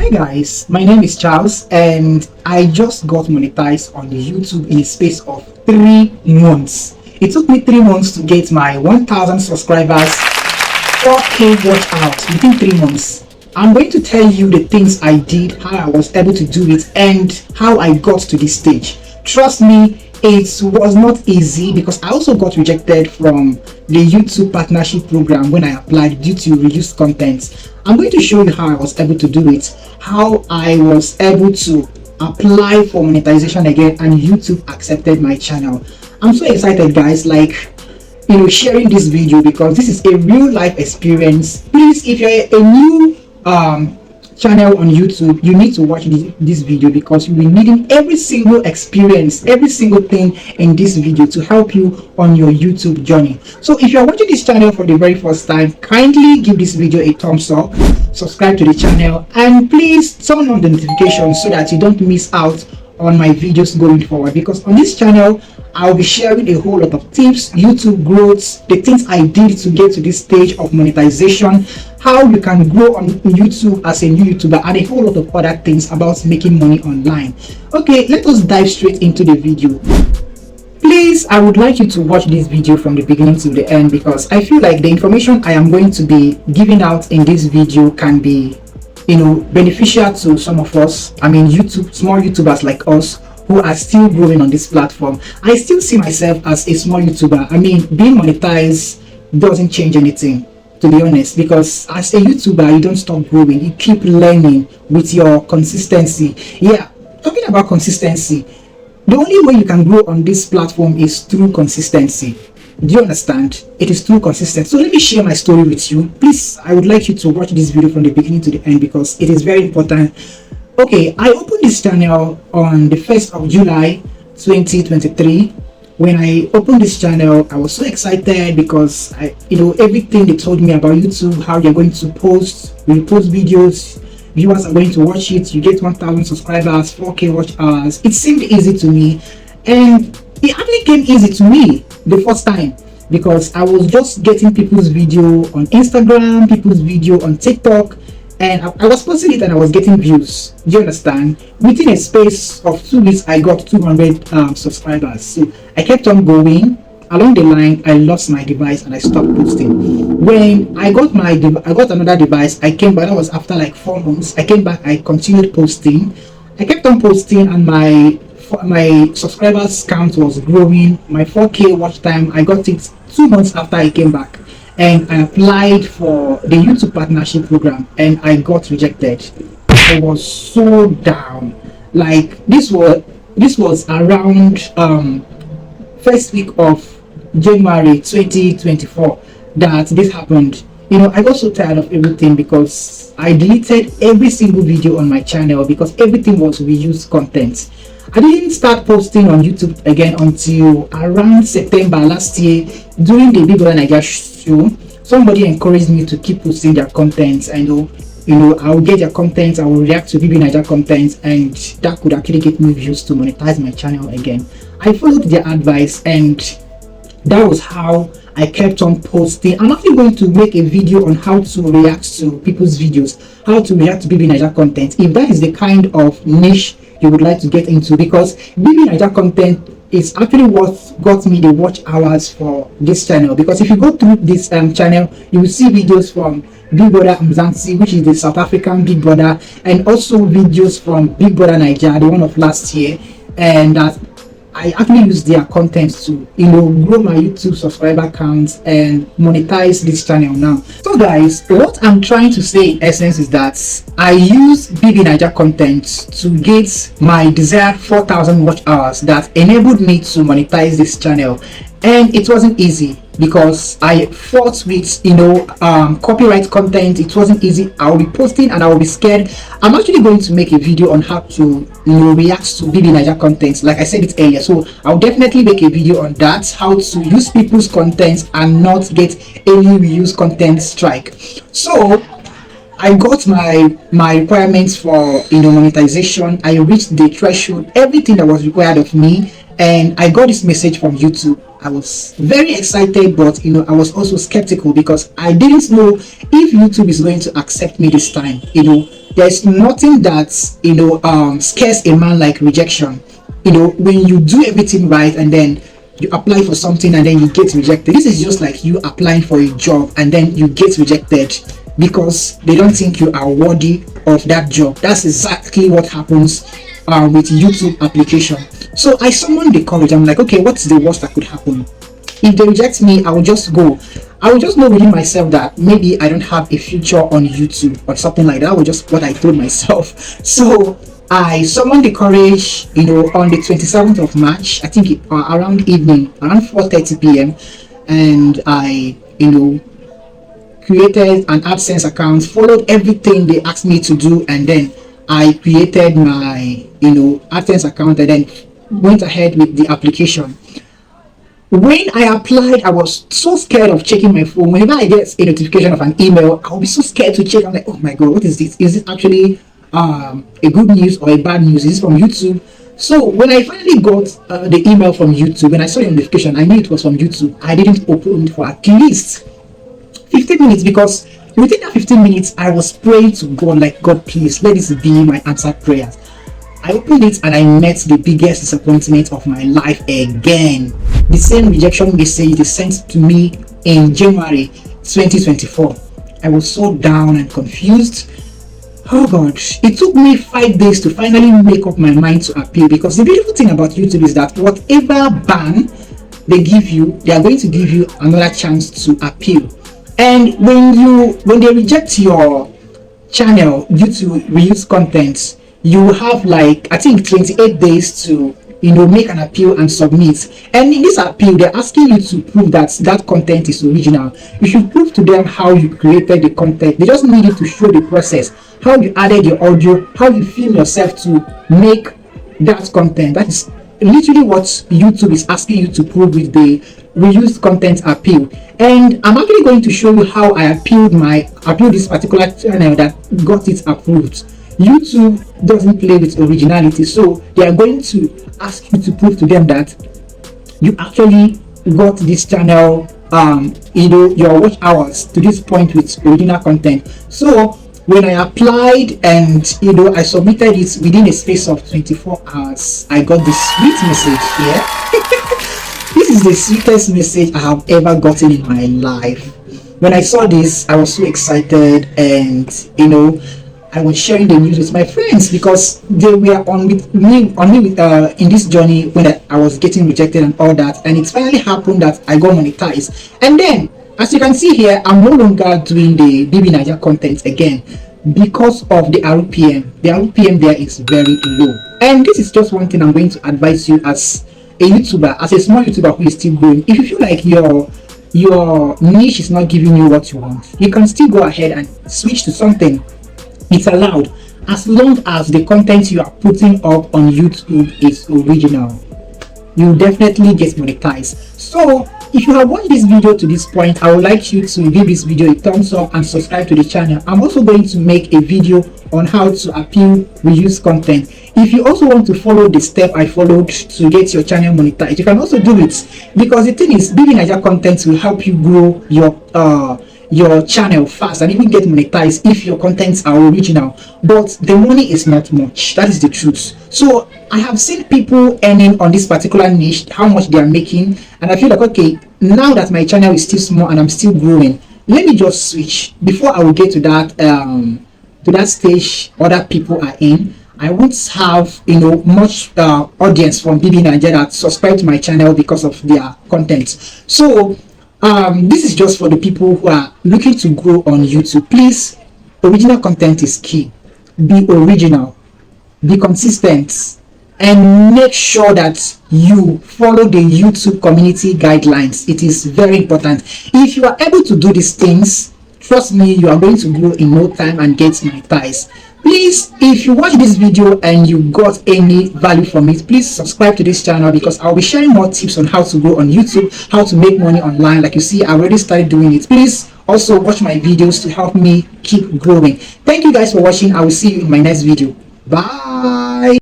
Hi guys, my name is Charles and I just got monetized on the YouTube in a space of 3 months. It took me 3 months to get my 1000 subscribers, 4K watch hours within 3 months. I'm going to tell you the things I did, how I was able to do it, and how I got to this stage. Trust me, it was not easy because I also got rejected from the YouTube partnership program when I applied due to reduced content. I'm going to show you how I was able to do it, how I was able to apply for monetization again, and YouTube accepted my channel. I'm so excited, guys, sharing this video because this is a real life experience. Please, if you're a new channel on YouTube, you need to watch this video because you'll be needing every single experience, every single thing in this video to help you on your YouTube journey. So if you're watching this channel for the very first time, kindly give this video a thumbs up, subscribe to the channel, and please turn on the notifications so that you don't miss out on my videos going forward, because on this channel I'll be sharing a whole lot of tips, YouTube growth, the things I did to get to this stage of monetization, how you can grow on YouTube as a new YouTuber, and a whole lot of other things about making money online. Okay, let us dive straight into the video. Please, I would like you to watch this video from the beginning to the end because I feel like the information I am going to be giving out in this video can be beneficial to some of us. I mean, small YouTubers like us who are still growing on this platform. I still see myself as a small YouTuber. I mean, being monetized doesn't change anything, to be honest, because as a YouTuber you don't stop growing, you keep learning with your consistency. Yeah, talking about consistency, the only way you can grow on this platform is through consistency. Do you understand? It is through consistency. So let me share my story with you. Please, I would like you to watch this video from the beginning to the end because it is very important. Okay, I opened this channel on the 1st of July 2023. When I opened this channel, I was so excited because everything they told me about YouTube, how you're going to post videos, viewers are going to watch it, you get 1000 subscribers, 4K watch hours. It seemed easy to me, and it actually came easy to me the first time because I was just getting people's video on Instagram, people's video on TikTok, and I was posting it and I was getting views. Do you understand? Within a space of 2 weeks I got 200 subscribers. So I kept on going. Along the line I lost my device and I stopped posting. When I got another device, I came back. That was after like 4 months. I came back, I continued posting. I kept on posting and my subscribers count was growing. My 4K watch time, I got it 2 months after I came back, and I applied for the YouTube partnership program and I got rejected. I was so down. Like this was around first week of January 2024 that this happened. I got so tired of everything because I deleted every single video on my channel because everything was reused content. I didn't start posting on YouTube again until around September last year during the Big Brother Naija show. Somebody encouraged me to keep posting their content, and I will get their content, I will react to BB Naija content, and that could actually get me views to monetize my channel again. I followed their advice and that was how I kept on posting. I'm actually going to make a video on how to react to people's videos, how to react to BB Naija content, if that is the kind of niche you would like to get into, because BB Naija content is actually what got me the watch hours for this channel. Because if you go through this channel, you will see videos from Big Brother Mzansi, which is the South African Big Brother, and also videos from Big Brother Naija, the one of last year, and that I actually use their content to grow my YouTube subscriber count and monetize this channel now. So guys, what I'm trying to say in essence is that I use BB Naija content to get my desired 4000 watch hours that enabled me to monetize this channel, and it wasn't easy because I fought with copyright content. It wasn't easy. I will be posting and I will be scared. I'm actually going to make a video on how to react to BB Naija content, like I said it earlier. So I'll definitely make a video on that, how to use people's content and not get any reuse content strike. So I got my requirements for monetization. I reached the threshold, everything that was required of me, and I got this message from YouTube I was very excited, but I was also skeptical because I didn't know if YouTube is going to accept me this time. There's nothing that scares a man like rejection. When you do everything right and then you apply for something and then you get rejected. This is just like you applying for a job and then you get rejected because they don't think you are worthy of that job. That's exactly what happens with YouTube application. So I summoned the courage. I'm like, okay, what's the worst that could happen? If they reject me, I will just go. I will just know within myself that maybe I don't have a future on YouTube or something like that. That was just what I told myself. So I summoned the courage, on the 27th of March, I think around evening, around 4:30 p.m. And I, created an AdSense account, followed everything they asked me to do, and then I created my, AdSense account and then went ahead with the application. When I applied, I was so scared of checking my phone. Whenever I get a notification of an email, I'll be so scared to check. I'm like, oh my God, what is this? Is it actually a good news or a bad news? Is this from YouTube? So when I finally got the email from YouTube, when I saw the notification, I knew it was from YouTube. I didn't open it for at least 15 minutes because within that 15 minutes, I was praying to God, like, God, please, let this be my answered prayers. I opened it and I met the biggest disappointment of my life again. The same rejection message they sent to me in January 2024. I was so down and confused. Oh God, it took me 5 days to finally make up my mind to appeal, because the beautiful thing about YouTube is that whatever ban they give you, they are going to give you another chance to appeal. And when they reject your channel due to reused content, you have like, I think, 28 days to make an appeal and submit. And in this appeal, they're asking you to prove that that content is original. You should prove to them how you created the content. They just need you to show the process, how you added your audio, how you film yourself to make that content. That is literally what YouTube is asking you to prove with the reused content appeal. And I'm actually going to show you how I appealed this particular channel that got it approved. YouTube doesn't play with originality, so they are going to ask you to prove to them that you actually got this channel, your watch hours to this point with original content. So when I applied and I submitted it within a space of 24 hours, I got this sweet message here. This is the sweetest message I have ever gotten in my life. When I saw this, I was so excited, and I was sharing the news with my friends because they were on me in this journey when I was getting rejected and all that. And it finally happened that I got monetized. And then, as you can see here, I'm no longer doing the BB Niger content again because of the RPM. The RPM there is very low. And this is just one thing I'm going to advise you as a YouTuber, as a small YouTuber who is still growing. If you feel like your niche is not giving you what you want, you can still go ahead and switch to something. It's allowed, as long as the content you are putting up on YouTube is original. You definitely get monetized. So if you have watched this video to this point, I would like you to give this video a thumbs up and subscribe to the channel. I'm also going to make a video on how to appeal reused content. If you also want to follow the step I followed to get your channel monetized, you can also do it, because the thing is, BB Niger content will help you grow your channel fast and even get monetized if your contents are original. But the money is not much, that is the truth. So I have seen people earning on this particular niche, how much they are making, and I feel like, okay, now that my channel is still small and I'm still growing, let me just switch before I will get to that stage other people are in. I won't have much audience from BB Niger that subscribe to my channel because of their content. So this is just for the people who are looking to grow on YouTube. Please, original content is key. Be original, be consistent, and make sure that you follow the YouTube community guidelines. It is very important. If you are able to do these things, trust me, you are going to grow in no time and get monetized. Please, if you watch this video and you got any value from it, please subscribe to this channel, because I'll be sharing more tips on how to grow on YouTube, how to make money online. Like you see, I already started doing it. Please also watch my videos to help me keep growing. Thank you guys for watching. I will see you in my next video. Bye.